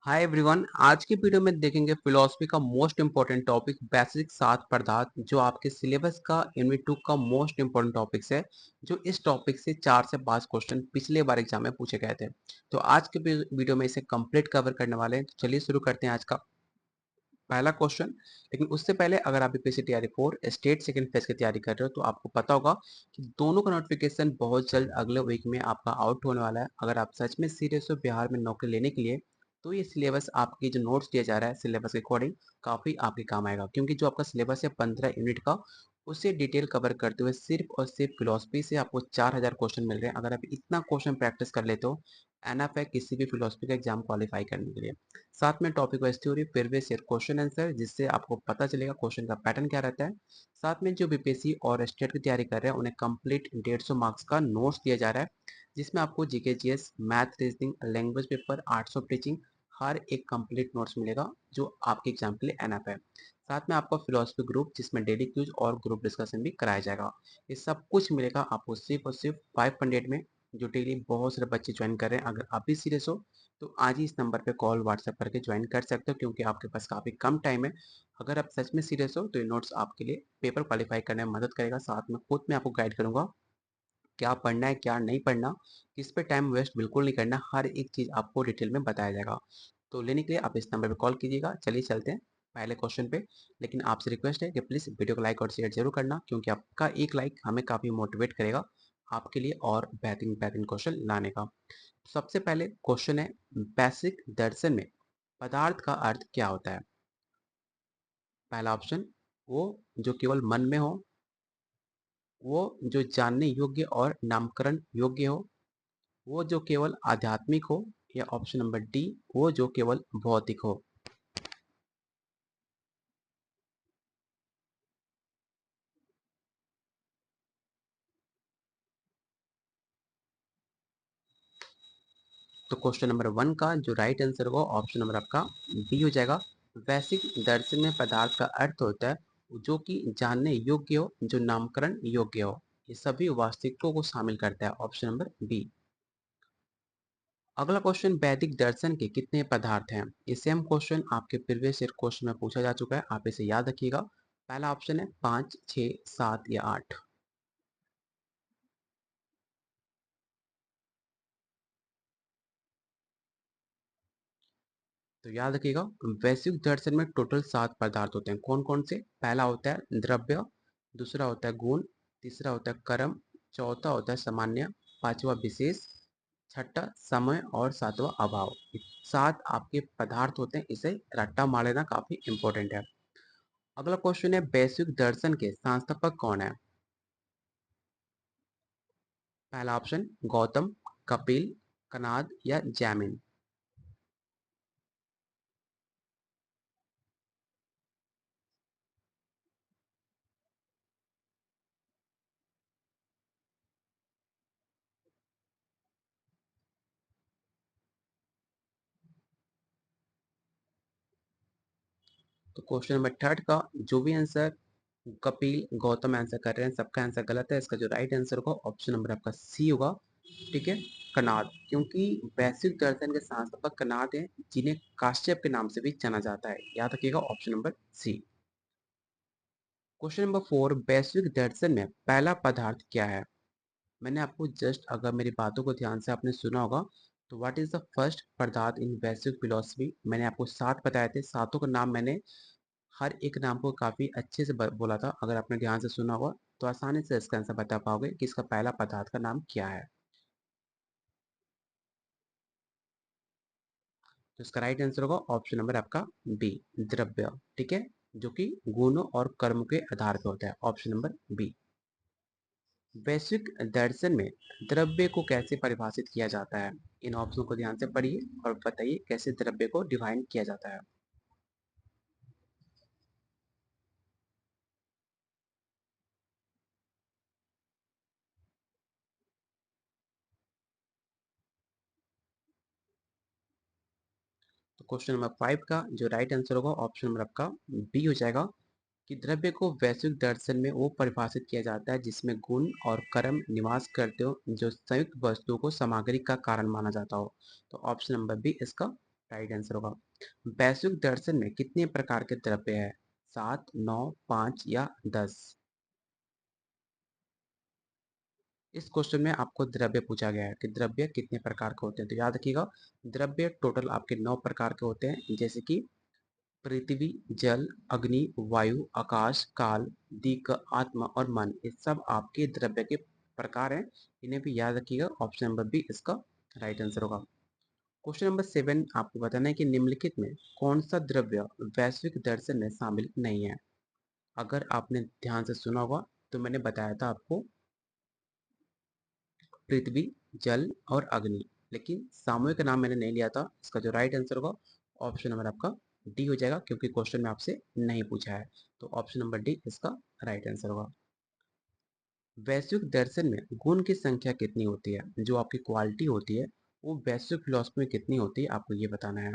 Hi everyone. आज की video में देखेंगे फिलोसफी का मोस्ट इम्पोर्टेंट टॉपिक बेसिक 7 पदार्थ जो आपके सिलेबस का यूनिट 2 का मोस्ट इम्पोर्टेंट टॉपिक्स है। जो इस टॉपिक से 4 से 5 क्वेश्चन पिछले बार एग्जाम में पूछे गए थे। तो आज के वीडियो में इसे कंप्लीट कवर करने वाले हैं। तो चलिए शुरू करते हैं आज का पहला क्वेश्चन। लेकिन उससे पहले अगर आप यूपीएससी तैयारी 4 स्टेट सेकंड फेज की तैयारी कर रहे हो तो आपको पता होगा कि दोनों का नोटिफिकेशन बहुत जल्द अगले वीक में आपका आउट होने वाला है। अगर आप सच में सीरियस हो बिहार में नौकरी लेने के लिए तो ये सिलेबस आपकी जो नोट्स दिया जा रहा है सिलेबस के अकॉर्डिंग काफ़ी आपके काम आएगा, क्योंकि जो आपका सिलेबस है 15 यूनिट का उसे डिटेल कवर करते हुए सिर्फ और सिर्फ फिलोसफी से आपको 4000 क्वेश्चन मिल रहे हैं। अगर आप इतना क्वेश्चन प्रैक्टिस कर लेते हो एनफ है किसी भी फिलोसफी का एग्जाम क्वालिफाई करने के लिए। साथ में topic wise theory previous year question answer, जिससे आपको पता चलेगा क्वेश्चन का पैटर्न क्या रहता है। साथ में जो बीपीएससी और स्टेट की तैयारी कर रहे हैं उन्हें कंप्लीट 150 मार्क्स का नोट्स दिया जा रहा है, जिसमें आपको GK GS math reasoning language paper arts of teaching हर एक कंप्लीट नोट्स मिलेगा जो आपके एग्जाम के लिए एनफ है। साथ में आपका फिलोसफी ग्रुप जिसमें डेली क्यूज और ग्रुप डिस्कशन भी कराया जाएगा। ये सब कुछ मिलेगा आपको सिर्फ और सिर्फ 500 में, जो डेली बहुत सारे बच्चे ज्वाइन कर रहे हैं। अगर आप भी सीरियस हो तो आज ही इस नंबर पे कॉल व्हाट्सएप करके ज्वाइन कर सकते हो, क्योंकि आपके पास काफ़ी कम टाइम है। अगर आप सच में सीरियस हो तो ये नोट्स आपके लिए पेपर क्वालिफाई करने में मदद करेगा। साथ में खुद मैं आपको गाइड करूंगा क्या पढ़ना है क्या नहीं पढ़ना, किस पे टाइम वेस्ट बिल्कुल नहीं करना, हर एक चीज़ आपको डिटेल में बताया जाएगा। तो लेने के लिए आप इस नंबर पे कॉल कीजिएगा। चलिए चलते हैं पहले क्वेश्चन पे। लेकिन आपसे रिक्वेस्ट है कि प्लीज़ वीडियो को लाइक और शेयर जरूर करना, क्योंकि आपका एक लाइक हमें काफ़ी मोटिवेट करेगा आपके लिए और बेहतरीन बेहतरीन क्वेश्चन लाने का। सबसे पहले क्वेश्चन है, बेसिक दर्शन में पदार्थ का अर्थ क्या होता है। पहला ऑप्शन, वो जो केवल मन में हो, वो जो जानने योग्य और नामकरण योग्य हो, वो जो केवल आध्यात्मिक हो, या ऑप्शन नंबर डी, वो जो केवल भौतिक हो। तो क्वेश्चन नंबर 1 का जो राइट आंसर होगा ऑप्शन नंबर आपका बी हो जाएगा। वैश्विक दर्शन में पदार्थ का अर्थ होता है जो कि जानने योग्य हो, जो नामकरण योग्य हो। ये सभी वास्तविकों को शामिल करता है, ऑप्शन नंबर बी। अगला क्वेश्चन, वैदिक दर्शन के कितने पदार्थ हैं। ये सेम क्वेश्चन आपके प्रीवियस ईयर क्वेश्चन में पूछा जा चुका है, आप इसे याद रखिएगा। पहला ऑप्शन है 5, 6, 7 या 8। तो याद रखिएगा, वैश्विक दर्शन में टोटल 7 पदार्थ होते हैं। कौन कौन से? पहला होता है द्रव्य, दूसरा होता है गुण, तीसरा होता है कर्म, चौथा होता है सामान्य, पांचवा विशेष, छठा समय और सातवां अभाव। ये 7 आपके पदार्थ होते हैं, इसे रट्टा मार लेना काफी इंपॉर्टेंट है। अगला क्वेश्चन है, वैश्विक दर्शन के संस्थापक कौन है। पहला ऑप्शन गौतम, कपिल, कनाद या जैमिन। तो क्वेश्चन नंबर थर्ड का जो भी आंसर कपिल गौतम आंसर कर रहे हैं सबका आंसर गलत है। इसका जो राइट आंसर होगा ऑप्शन नंबर आपका सी होगा। ठीक है, कनाद, क्योंकि वैश्विक दर्शन के संस्थापक कनाद हैं, जिन्हें काश्यप के नाम से भी जाना जाता है। याद रखिएगा option number C. Question number 4, वैश्विक दर्शन में पहला पदार्थ क्या है। मैंने आपको जस्ट, अगर मेरी बातों को ध्यान से आपने सुना होगा, तो व्हाट इज द फर्स्ट पदार्थ इन वैश्विक फिलोसफी। मैंने आपको 7 बताए थे, सातों का नाम मैंने हर एक नाम को काफी अच्छे से बोला था। अगर आपने ध्यान से सुना होगा तो आसानी से इसका आंसर बता पाओगे कि इसका पहला पदार्थ का नाम क्या है। तो इसका राइट आंसर होगा ऑप्शन नंबर आपका बी, द्रव्य। ठीक है, जो कि गुणों और कर्म के आधार पर होता है, ऑप्शन नंबर बी। वैश्विक दर्शन में द्रव्य को कैसे परिभाषित किया जाता है। इन ऑप्शनों को ध्यान से पढ़िए और बताइए कैसे द्रव्य को डिफाइन किया जाता है। तो क्वेश्चन नंबर 5 का जो राइट आंसर होगा ऑप्शन नंबर आपका बी हो जाएगा, कि द्रव्य को वैश्विक दर्शन में वो परिभाषित किया जाता है जिसमें गुण और कर्म निवास करते हो, जो संयुक्त वस्तुओं को सामग्री का कारण माना जाता हो। तो ऑप्शन नंबर बी इसका राइट आंसर होगा। वैश्विक दर्शन में कितने प्रकार के द्रव्य है? 7, 9, 5 या 10? इस क्वेश्चन में आपको द्रव्य पूछा गया है कि द्रव्य कितने प्रकार के होते हैं। तो याद रखिएगा, द्रव्य टोटल आपके 9 प्रकार के होते हैं, जैसे कि पृथ्वी, जल, अग्नि, वायु, आकाश, काल, दिक्, आत्मा और मन। ये सब आपके द्रव्य के प्रकार हैं, इन्हें भी याद रखिएगा। ऑप्शन नंबर बी इसका राइट आंसर होगा। क्वेश्चन नंबर 7 आपको बताना है कि निम्नलिखित में कौन सा द्रव्य वैश्विक दर्शन में शामिल नहीं है? अगर आपने ध्यान से सुना होगा तो मैंने बताया था आपको पृथ्वी, जल और अग्नि, लेकिन सामूहिक नाम मैंने नहीं लिया था। इसका जो राइट आंसर होगा ऑप्शन नंबर आपका डी हो जाएगा, क्योंकि क्वेश्चन में आपसे नहीं पूछा है। तो ऑप्शन नंबर डी इसका राइट आंसर होगा। वैश्विक दर्शन में गुण की संख्या कितनी होती है? जो आपकी क्वालिटी होती है वो वैश्विक फिलॉसफी में कितनी होती है, आपको ये बताना है।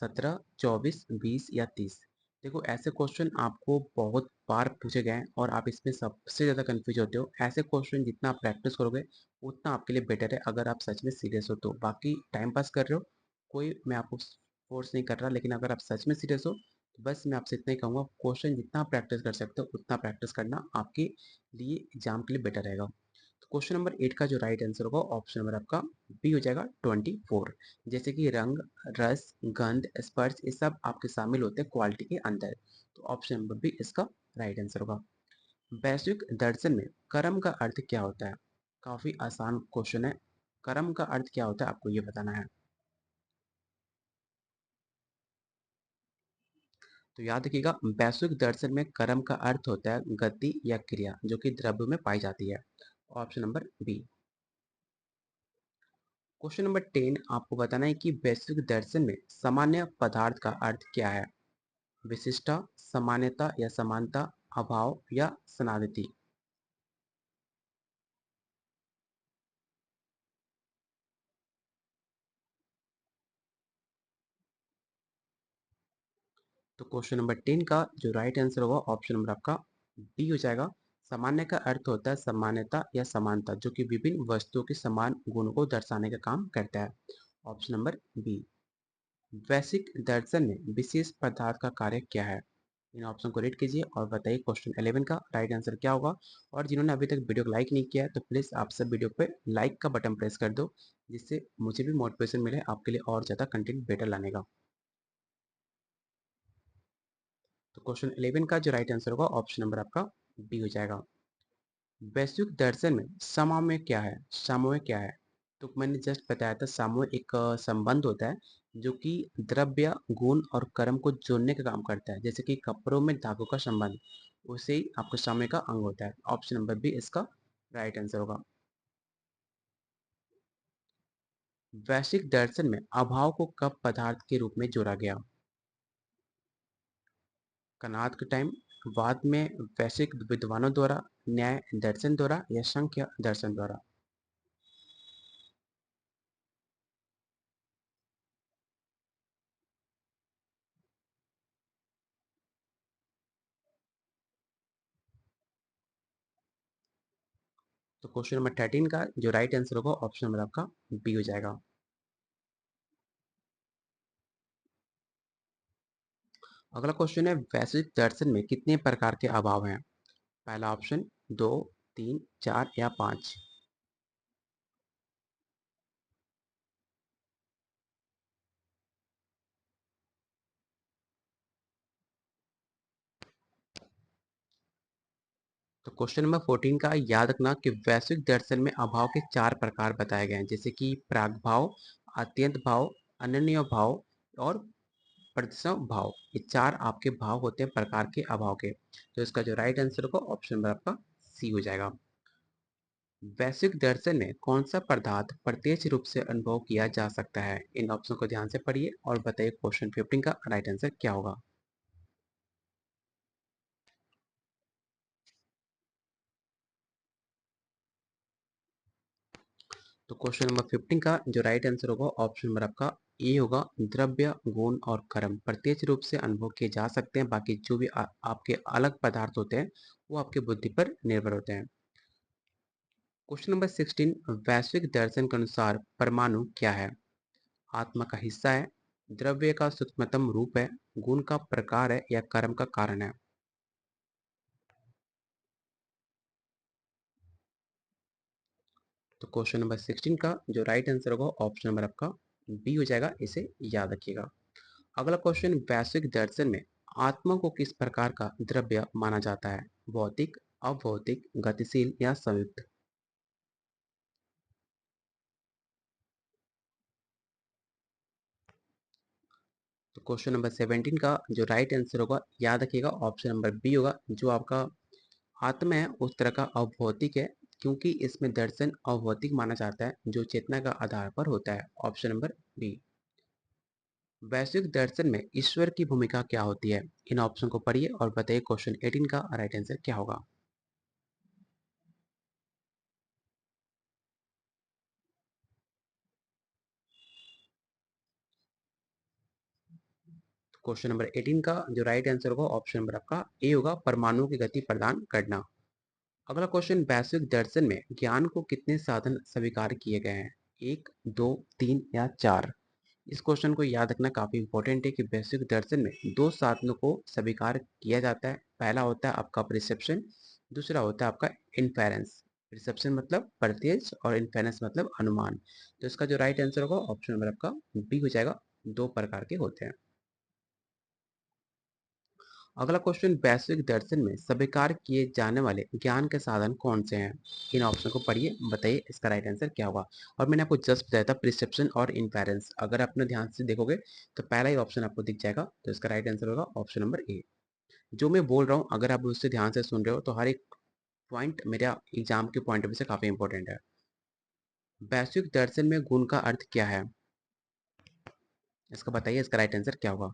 17, 24, 20 या 30? देखो, ऐसे क्वेश्चन आपको बहुत बार पूछे गए हैं और आप इसमें सबसे ज़्यादा कंफ्यूज होते हो। ऐसे क्वेश्चन जितना आप प्रैक्टिस करोगे उतना आपके लिए बेटर है, अगर आप सच में सीरियस हो तो। बाकी टाइम पास कर रहे हो, कोई मैं आपको फोर्स नहीं कर रहा, लेकिन अगर आप सच में सीरियस हो तो बस मैं आपसे इतना ही कहूँगा, क्वेश्चन जितना प्रैक्टिस कर सकते हो उतना प्रैक्टिस करना आपके लिए एग्जाम के लिए बेटर रहेगा। तो क्वेश्चन नंबर 8 का जो राइट आंसर होगा ऑप्शन नंबर आपका बी हो जाएगा, 24। जैसे कि रंग, रस, गंध, स्पर्श, ये सब आपके शामिल होते हैं क्वालिटी के अंदर। तो ऑप्शन नंबर बी इसका राइट आंसर होगा। वैश्विक दर्शन में कर्म का अर्थ क्या होता है? काफी आसान क्वेश्चन है। कर्म का अर्थ क्या होता है, आपको ये बताना है। तो याद रखिएगा, वैश्विक दर्शन में कर्म का अर्थ होता है गति या क्रिया जो कि द्रव्य में पाई जाती है। Option number B. Question number 10 आपको बताना है कि वैश्विक दर्शन में सामान्य पदार्थ का अर्थ क्या है? विशिष्टता, सामान्यता या समानता, अभाव या सनातनी? तो क्वेश्चन नंबर 10 का जो राइट आंसर होगा ऑप्शन नंबर आपका बी हो जाएगा। सामान्य का अर्थ होता है सामान्यता या समानता, जो कि विभिन्न वस्तुओं के समान गुण को दर्शाने का काम करता है। Option number B. वैश्विक दर्शन में विशेष पदार्थ का कार्य क्या है? इन ऑप्शन को रीड कीजिए और बताइए क्वेश्चन 11 का राइट आंसर क्या होगा। और जिन्होंने अभी तक वीडियो को लाइक नहीं किया है तो प्लीज़ आप सब वीडियो पे लाइक का बटन प्रेस कर दो, जिससे मुझे भी मोटिवेशन मिले आपके लिए और ज़्यादा कंटेंट बेटर लाने का। तो क्वेश्चन 11 का जो राइट आंसर होगा ऑप्शन नंबर आपका बी हो जाएगा। वैश्विक दर्शन में समन्वय क्या है? समन्वय क्या है? तो मैंने जस्ट बताया था, समन्वय एक संबंध होता है जो कि द्रव्य, गुण और कर्म को जोड़ने का काम करता है, जैसे कि कपड़ों में धागों का संबंध, उसे ही आपको समन्वय का अंग होता है। ऑप्शन नंबर बी इसका राइट आंसर होगा। वैश्विक दर्शन में अभाव को कब पदार्थ के रूप में जोड़ा गया? कनाद के टाइम, बाद में वैश्विक विद्वानों द्वारा, न्याय दर्शन द्वारा या संख्या दर्शन द्वारा? तो क्वेश्चन नंबर 13 का जो राइट आंसर होगा ऑप्शन नंबर आपका बी हो जाएगा। अगला क्वेश्चन है, वैश्विक दर्शन में कितने प्रकार के अभाव हैं? पहला ऑप्शन, दो, तीन, चार या पांच? तो क्वेश्चन नंबर 14 का याद रखना कि वैश्विक दर्शन में अभाव के चार प्रकार बताए गए हैं, जैसे कि प्राग भाव, अत्यंत भाव, अनन्य भाव और प्रतिसम भाव। ये चार आपके भाव होते हैं प्रकार के अभाव के। तो इसका जो राइट आंसर होगा ऑप्शन नंबर आपका सी हो जाएगा। वैश्विक दर्शन में कौन सा पदार्थ प्रत्यक्ष रूप से अनुभव किया जा सकता है? इन ऑप्शन को ध्यान से पढ़िए और बताइए क्वेश्चन 15 का राइट आंसर क्या होगा। तो क्वेश्चन नंबर 15 का जो राइट आंसर होगा ऑप्शन नंबर आपका ए होगा। द्रव्य, गुण और कर्म प्रत्यक्ष रूप से अनुभव किए जा सकते हैं, बाकी जो भी आपके अलग पदार्थ होते हैं वो आपके बुद्धि पर निर्भर होते हैं। क्वेश्चन नंबर 16, वैश्विक दर्शन के अनुसार परमाणु क्या है? आत्मा का हिस्सा है, द्रव्य का सूक्ष्मतम रूप है, गुण का प्रकार है या कर्म का कारण है? तो क्वेश्चन नंबर 16 का जो राइट आंसर होगा ऑप्शन नंबर आपका बी हो जाएगा, इसे याद रखिएगा। अगला क्वेश्चन, वैश्विक दर्शन में आत्मा को किस प्रकार का द्रव्य माना जाता है? भौतिक, अभौतिक, गतिशील या संयुक्त? तो क्वेश्चन नंबर 17 का जो राइट आंसर होगा याद रखिएगा ऑप्शन नंबर बी होगा। जो आपका आत्मा है उस तरह का अभौतिक है, क्योंकि इसमें दर्शन अभौतिक माना जाता है जो चेतना का आधार पर होता है। Option number B. वैश्विक दर्शन में ईश्वर की भूमिका क्या होती है? इन ऑप्शन को पढ़िए और बताइए क्वेश्चन 18 का राइट आंसर क्या होगा। क्वेश्चन नंबर 18 का जो राइट आंसर होगा ऑप्शन नंबर आपका ए होगा, परमाणु की गति प्रदान करना। अगला क्वेश्चन, वैश्विक दर्शन में ज्ञान को कितने साधन स्वीकार किए गए हैं? एक, दो, तीन या चार? इस क्वेश्चन को याद रखना काफी इंपॉर्टेंट है कि वैश्विक दर्शन में दो साधनों को स्वीकार किया जाता है। पहला होता है आपका प्रिसेप्शन, दूसरा होता है आपका इन्फेरेंस। प्रिसेप्शन मतलब प्रत्यक्ष और इन्फेरेंस मतलब अनुमान। तो इसका जो राइट आंसर होगा ऑप्शन नंबर आपका बी हो जाएगा, दो प्रकार के होते हैं। अगला क्वेश्चन, वैश्विक दर्शन में स्वीकार किए जाने वाले ज्ञान के साधन कौन से हैं? इन ऑप्शन को पढ़िए, बताइए इसका राइट आंसर क्या होगा। और मैंने आपको जस्ट बताया था प्रिसेप्शन और इन्फेरेंस, अगर आपने ध्यान से देखोगे तो पहला ही ऑप्शन आपको दिख जाएगा। तो इसका राइट आंसर होगा ऑप्शन नंबर ए। जो मैं बोल रहा हूँ अगर आप उससे ध्यान से सुन रहे हो तो हर एक पॉइंट मेरा एग्जाम के पॉइंट ऑफ व्यू से काफी इंपॉर्टेंट है। वैश्विक दर्शन में गुण का अर्थ क्या है? इसका बताइए, इसका राइट आंसर क्या होगा।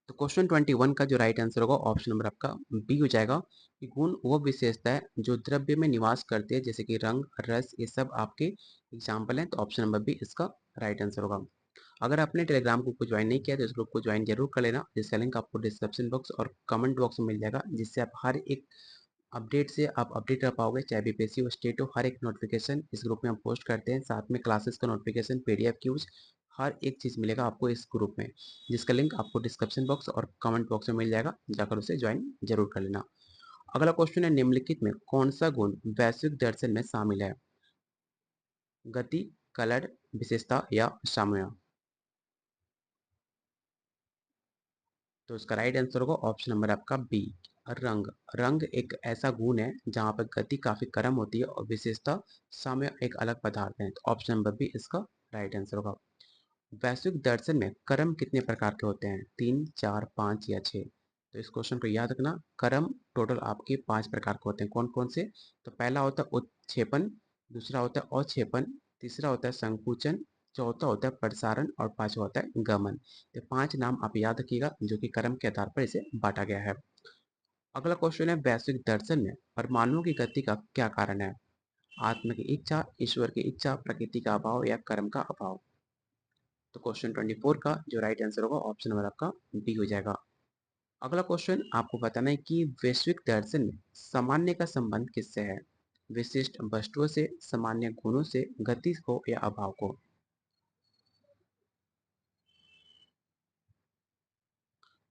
तो क्वेश्चन 21 का जो राइट आंसर होगा ऑप्शन नंबर आपका बी हो जाएगा कि गुण वो विशेषता है जो द्रव्य में निवास करते हैं, जैसे कि रंग, रस, ये सब आपके एग्जाम्पल हैं। तो ऑप्शन नंबर बी इसका राइट आंसर होगा। अगर आपने टेलीग्राम ग्रुप को ज्वाइन नहीं किया तो इस ग्रुप को ज्वाइन जरूर कर लेना, जिसका लिंक आपको डिस्क्रिप्शन बॉक्स और कमेंट बॉक्स में मिल जाएगा, जिससे आप हर एक अपडेट से आप अपडेट कर पाओगे, चाहे बीपीएससी हो, स्टेट हो। हर एक नोटिफिकेशन इस ग्रुप में हम पोस्ट करते हैं, साथ में क्लासेस का नोटिफिकेशन, पीडीएफ क्यूज, हर एक चीज़ मिलेगा आपको इस ग्रुप में, जिसका लिंक आपको डिस्क्रिप्शन बॉक्स और कमेंट बॉक्स में मिल जाएगा, जाकर उसे ज्वाइन जरूर कर लेना। अगला क्वेश्चन है, निम्नलिखित में कौन सा गुण वैश्विक दर्शन में शामिल है? गति, कलर, विशेषता या साम्य? तो इसका राइट आंसर होगा ऑप्शन नंबर आपका बी, रंग। रंग एक ऐसा गुण है जहाँ पर गति काफी कम होती है और विशेषता साम्य एक अलग पदार्थ है। तो ऑप्शन नंबर बी इसका राइट आंसर होगा। वैश्विक दर्शन में कर्म कितने प्रकार के होते हैं? तीन, चार, पाँच या छः? तो इस क्वेश्चन को याद रखना, कर्म टोटल आपके पांच प्रकार के होते हैं। कौन कौन से? तो पहला होता है उत्क्षेपण, दूसरा होता है अवक्षेपण, तीसरा होता है संकुचन, चौथा होता है प्रसारण और पांचवा होता है गमन। ये पांच नाम आप याद रखिएगा जो कि कर्म के आधार पर इसे बांटा गया है। अगला क्वेश्चन है, वैश्विक दर्शन में परमाणुओं की गति का क्या कारण है? आत्मा की इच्छा, ईश्वर की इच्छा, प्रकृति का अभाव या कर्म का अभाव? तो क्वेश्चन 24 का जो राइट आंसर होगा ऑप्शन नंबर आपका बी हो जाएगा। अगला क्वेश्चन आपको बताना है कि वैश्विक दर्शन में सामान्य का संबंध किससे है? विशिष्ट वस्तुओं से, सामान्य गुणों से, गति को या अभाव को?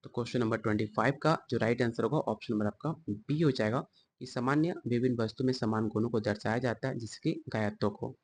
तो क्वेश्चन नंबर 25 का जो राइट आंसर होगा ऑप्शन नंबर आपका बी हो जाएगा कि सामान्य विभिन्न वस्तु में समान गुणों को दर्शाया जाता है, जिसके घायत्व को।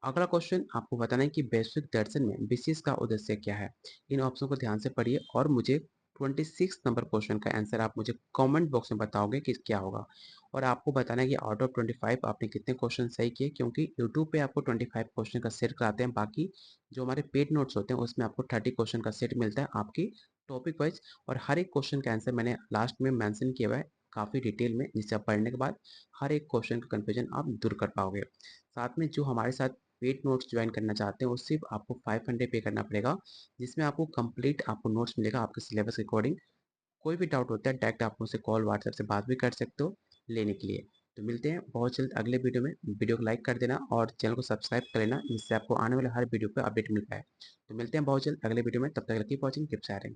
अगला क्वेश्चन आपको बताना है कि वैश्विक दर्शन में विशेष का उद्देश्य क्या है? इन ऑप्शन को ध्यान से पढ़िए और मुझे 26 नंबर क्वेश्चन का आंसर आप मुझे कमेंट बॉक्स में बताओगे कि क्या होगा। और आपको बताना है कि आउट ऑफ 25 आपने कितने क्वेश्चन सही किए, क्योंकि यूट्यूब पे आपको 25 क्वेश्चन का सेट कराते हैं, बाकी जो हमारे पेड नोट्स होते हैं उसमें आपको 30 क्वेश्चन का सेट मिलता है आपकी टॉपिक वाइज। और हर एक क्वेश्चन का आंसर मैंने लास्ट में मेंशन किया हुआ है काफ़ी डिटेल में, जिससे आप पढ़ने के बाद हर एक क्वेश्चन का कन्फ्यूजन आप दूर कर पाओगे। साथ में जो हमारे साथ पेड नोट्स ज्वाइन करना चाहते हैं वो सिर्फ आपको 500 पे करना पड़ेगा, जिसमें आपको कंप्लीट आपको नोट्स मिलेगा आपके सिलेबस के अकॉर्डिंग। कोई भी डाउट होता है डायरेक्ट आप मुझसे कॉल व्हाट्सएप से बात भी कर सकते हो लेने के लिए। तो मिलते हैं बहुत जल्द अगले वीडियो में। वीडियो को लाइक कर देना और चैनल को सब्सक्राइब कर लेना, जिससे आपको आने वाले हर वीडियो पर अपडेट मिल पाए। तो मिलते हैं बहुत जल्द अगले वीडियो में, तब तक कीप वॉचिंग, कीप शेयरिंग।